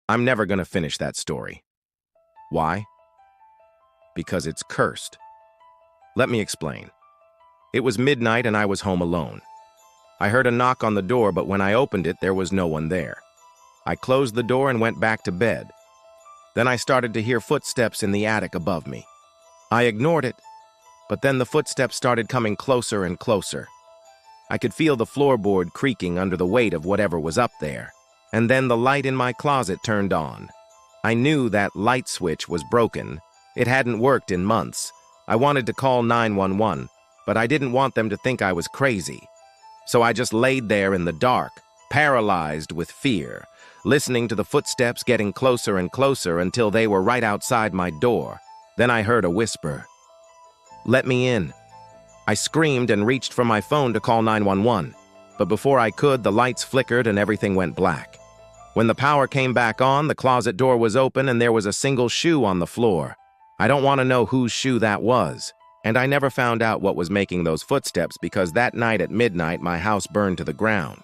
I'm never gonna finish that story. Why? Because it's cursed. Let me explain. It was midnight and I was home alone. I heard a knock on the door, but when I opened it, there was no one there. I closed the door and went back to bed. Then I started to hear footsteps in the attic above me. I ignored it, but then the footsteps started coming closer and closer. I could feel the floorboard creaking under the weight of whatever was up there. And then the light in my closet turned on. I knew that light switch was broken. It hadn't worked in months. I wanted to call 911, but I didn't want them to think I was crazy. So I just laid there in the dark, paralyzed with fear, listening to the footsteps getting closer and closer until they were right outside my door. Then I heard a whisper. "Let me in." I screamed and reached for my phone to call 911, but before I could, the lights flickered and everything went black. When the power came back on, the closet door was open and there was a single shoe on the floor. I don't want to know whose shoe that was, and I never found out what was making those footsteps because that night at midnight my house burned to the ground.